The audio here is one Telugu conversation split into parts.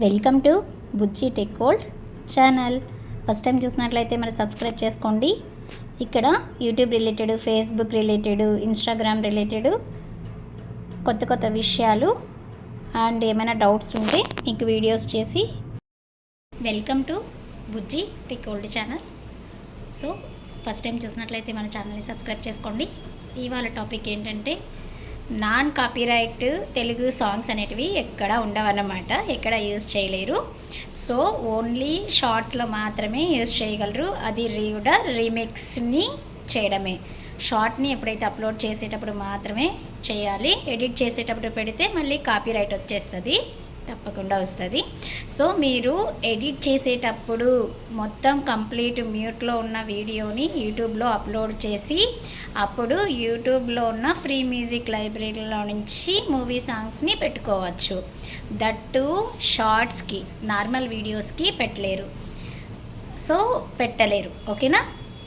Welcome to Bujji tech world channel. First time చూసినట్లయితే మరి సబ్స్క్రైబ్ చేసుకోండి. ఇక్కడ YouTube related, Facebook related, Instagram related కొత్త కొత్త విషయాలు అండ్ ఏమైనా డౌట్స్ ఉంటే మీకు వీడియోస్ చేసి welcome to Bujji tech world channel. So first time చూసినట్లయితే మన ఛానల్ని సబ్స్క్రైబ్ చేసుకోండి. ఇవాళ టాపిక్ ఏంటంటే నాన్ కాపీరైట్ తెలుగు సాంగ్స్ అనేటివి ఎక్కడ ఉండవన్నమాట, ఎక్కడ యూజ్ చేయలేరు. సో ఓన్లీ షార్ట్స్లో మాత్రమే యూజ్ చేయగలరు. అది కూడా రీమిక్స్ని చేయడమే. షార్ట్ని ఎప్పుడైతే అప్లోడ్ చేసేటప్పుడు మాత్రమే చేయాలి. ఎడిట్ చేసేటప్పుడు పెడితే మళ్ళీ కాపీరైట్ వచ్చేస్తుంది, తప్పకుండా వస్తుంది. సో మీరు ఎడిట్ చేసేటప్పుడు మొత్తం కంప్లీట్ మ్యూట్లో ఉన్న వీడియోని యూట్యూబ్లో అప్లోడ్ చేసి అప్పుడు యూట్యూబ్లో ఉన్న ఫ్రీ మ్యూజిక్ లైబ్రరీలో నుంచి మూవీ సాంగ్స్ని పెట్టుకోవచ్చు. దట్టు షార్ట్స్కి, నార్మల్ వీడియోస్కి పెట్టలేరు. ఓకేనా?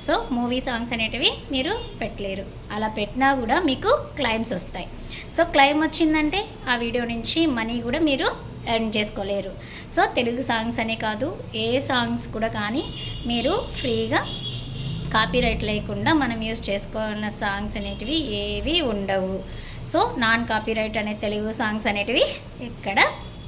సో మూవీ సాంగ్స్ అనేటివి మీరు పెట్టలేరు. అలా పెట్టినా కూడా మీకు క్లైమ్స్ వస్తాయి. సో క్లైమ్ వచ్చిందంటే ఆ వీడియో నుంచి మనీ కూడా మీరు ఎర్న్ చేసుకోలేరు. సో తెలుగు సాంగ్స్ అనే కాదు, ఏ సాంగ్స్ కూడా కానీ మీరు ఫ్రీగా కాపీరైట్ లేకుండా మనం యూజ్ చేసుకోవాలన్న సాంగ్స్ అనేటివి ఏవి ఉండవు. సో నాన్ కాపీరైట్ అనే తెలుగు సాంగ్స్ అనేటివి ఎక్కడ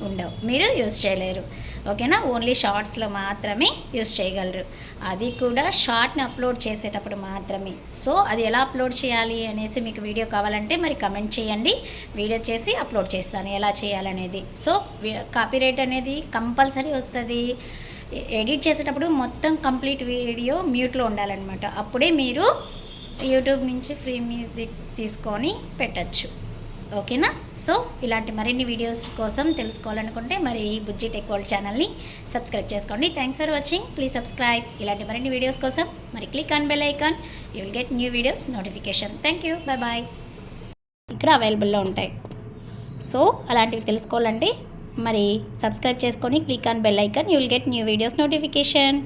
ఉండవు, మీరు యూజ్ చేయలేరు. ఓకేనా? ఓన్లీ షార్ట్స్లో మాత్రమే యూజ్ చేయగలరు. అది కూడా షార్ట్ని అప్లోడ్ చేసేటప్పుడు మాత్రమే. సో అది ఎలా అప్లోడ్ చేయాలి అనేసి మీకు వీడియో కావాలంటే మరి కమెంట్ చేయండి, వీడియో చేసి అప్లోడ్ చేస్తాను ఎలా చేయాలనేది. సో కాపీరైట్ అనేది కంపల్సరీ వస్తుంది. ఎడిట్ చేసేటప్పుడు మొత్తం కంప్లీట్ వీడియో మ్యూట్లో ఉండాలన్నమాట. అప్పుడే మీరు యూట్యూబ్ నుంచి ఫ్రీ మ్యూజిక్ తీసుకొని పెట్టచ్చు. ఓకేనా? సో ఇలాంటి మరిన్ని వీడియోస్ కోసం తెలుసుకోవాలనుకుంటే మరి బుజ్జి టెక్ వరల్డ్ ఛానల్ని సబ్స్క్రైబ్ చేసుకోండి. Thanks for watching. Please subscribe. ఇలాంటి మరిన్ని వీడియోస్ కోసం మరి click on bell icon. You will get new videos notification. Thank you. Bye bye. ఇక్కడ అవైలబుల్లో ఉంటాయి. సో అలాంటివి తెలుసుకోవాలంటే మరి సబ్స్క్రైబ్ చేసుకొని click on bell icon. You will get new videos notification.